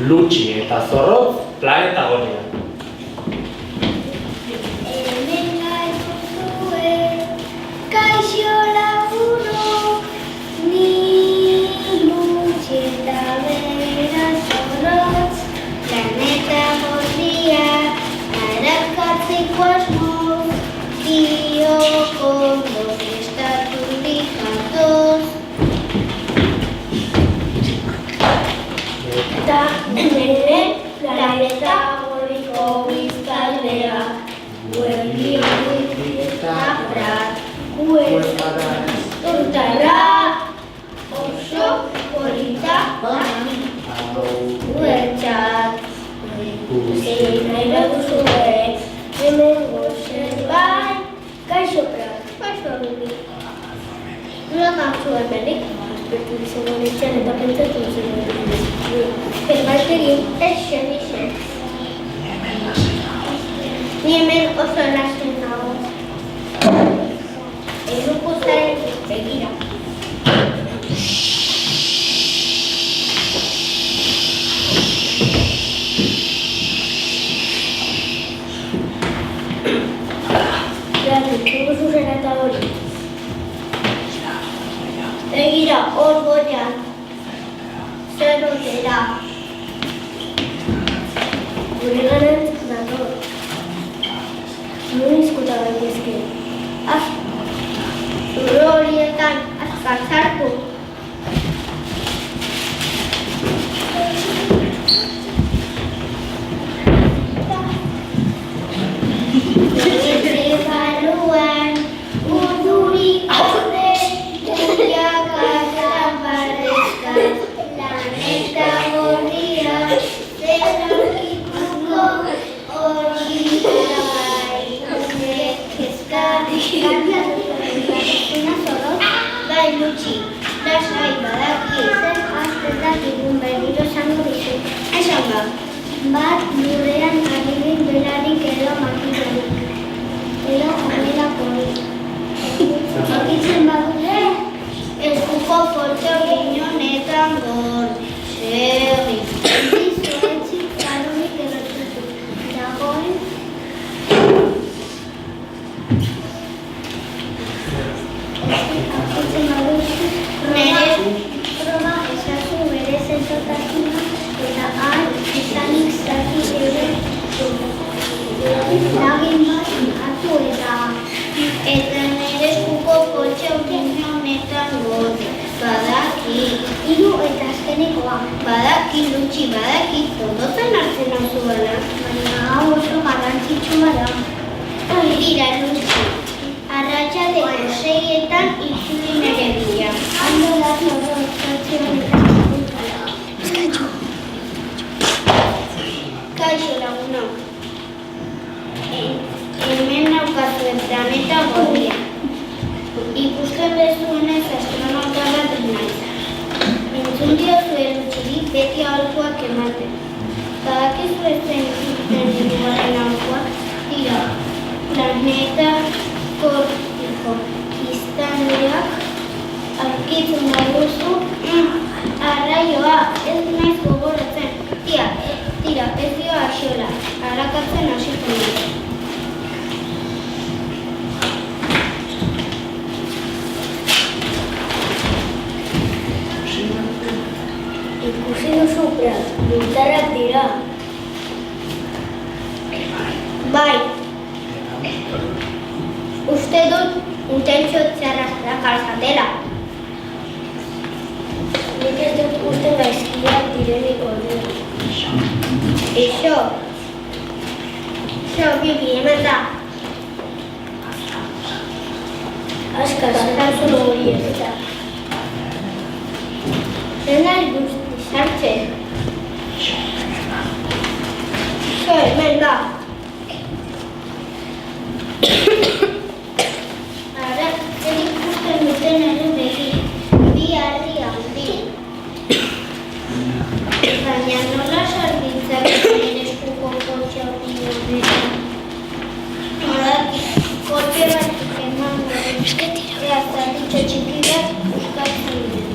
Lutsi eta zorrotz planeta gorrian. Kaixo lagunok, ni lutsi eta bera zorrotz, planeta gorria, arakatzeko asmoz, dioko estaturik jatoz. Eta nire planeta gorriko bizkaldea, guerri eta prat. Urtarra oso polita guetxat zein nahi duzue hemen gozen bai kaixo prat, kaixo agubi nola gantzu hemenik aspertu izango nintzen eta pentsatu izango nintzen perbalteri esen ni hemen oso lasen nago Elukuzaren begira. Zugu zuzena eta hori. Begira, hor goian. Zer dutera. Gure garen dator. Nuen izkuta gaitezke. Zuru horietan azkar sartu. Baluan urdurik aurre, guriak azan barrezka, planeta gorria, zerrakituko hori bai, kezka. Bai Lutsi, lasai badaki zer azten dakigun berriro esango dizu. Esan bat lurrean agirik belarik edo makitarik, edo onelakorik. Bakitzen badure, eskuko poltso ginonetan gor, segi. Dizu etxik karonik erretutu, dagoen. Proba esazu bere zentotasuna eta han izanik zati ere lagin bat hartu eta nire eskuko poltsa honetan gor. Badaki. Hiru eta azkenekoa. Badaki Lutsi, badaki todotan hartzen nauzu bana. Baina hau oso garrantzitsua da. Tira Lutsi. Arratsaleko 6etan itzuli nire bila. Ondo da zorrotz, kaixo lagunok. Hemen naukazuen planeta gorria. Ikusten bezuenez astronauta bat naiz. Entzun diozue Lutsiri beti aholkuak ematen. Badakizu ez zen ikusten diruaren aholkuak? Tira, planeta gorriko biztanleak aurkitzen baduzu, arraioa ez naiz gogoratzen. Tira, ez dio axola, arakatzen hasiko naiz. Ikusi duzu prat, biltarrak dira. Bai. Uste dut intentzio txarrak dakartzatela. Nik ez dut uste gaizkiak direnik ordena. Eixo, Bibi, hemen da. Azkar, zerrantzun hori ez da. Zer nahi guzti sartzen? Hemen da. Ara, zer ikusten duten ere begi, bi ardi handi. Baina nola sarbitzak nire eskuko poltsa hori horretan. Kolpe bat eman gure. Ea, zatitxo txikiak buskatzen dira.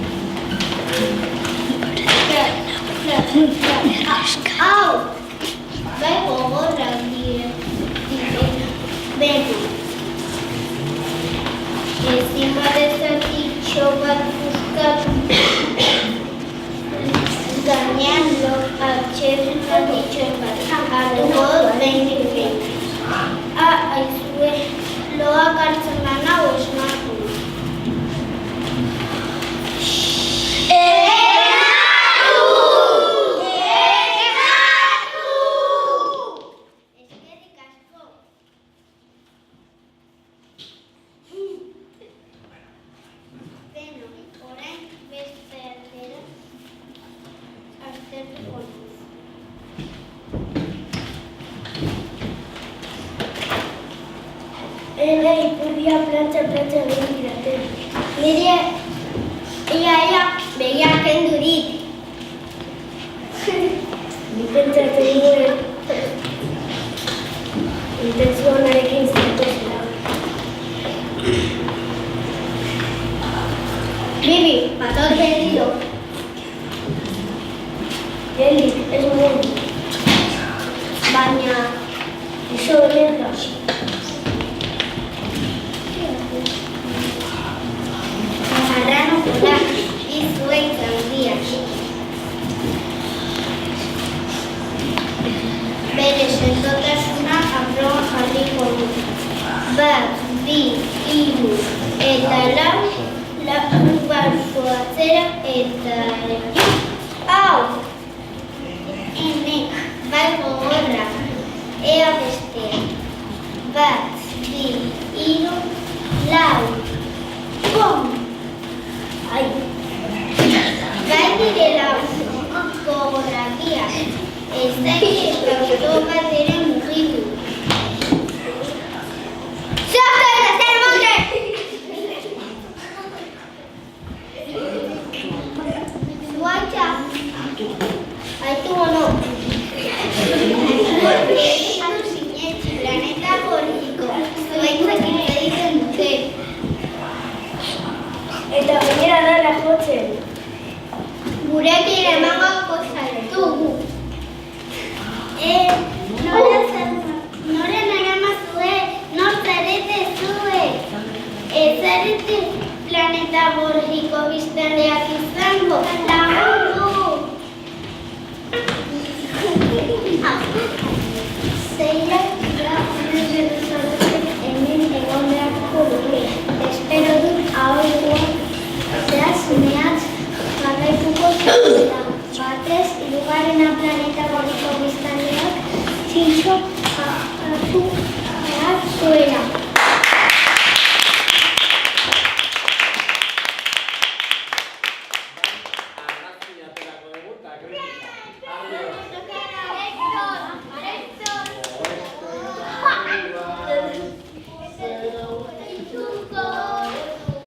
Hau! Bai gogorrak dira. Beti. Ezin badezakitxo bat buskatu. Gainean lo atxeden bat itxoen bat. Hartuko behinik behin. Aizue, loak hartzen gana osmatu. Eskerrik asko. Beno, orain beste atera aztertuko dut. Ipurdia plantxa egin dirate. Nire ia begiak kendu dit. Nik pentsatzen nuen intentzio honarekin zituzela. Bibi, pator perdido. Geldik, ez nuen. Baina, iso honen da. Marrano polar, izue izandiak. Bere sendotasuna aproba jarriko du. 1, 2, 3 eta 4 pauso atzera eta hau! Enek, bai gogorra, ea bestea. 1, 2, 3 Pum! Ai! Gai direla gogorrakia. Ez dakit pauso bat ere mugitu. Zerta eta zer monte! Zuaitza! Aitu ono! Hau sinetxi planeta gorriko. Zuaitzak impeditzen dute. Eta gainera dara jotzen. Gurekin emango zaitu. Noren eramazue, nor zarete zue. Ez zarete planeta gorriko biztanleak izango. Lagundu! Zeirak dira honen berrizortzen hemen egon beharko dugu. Espero dut ahorikoa zehatz mehatz jarraituko zuela. Batez, hirugarrena planeta gorriko biztanleak zintxo hartu behar zuela.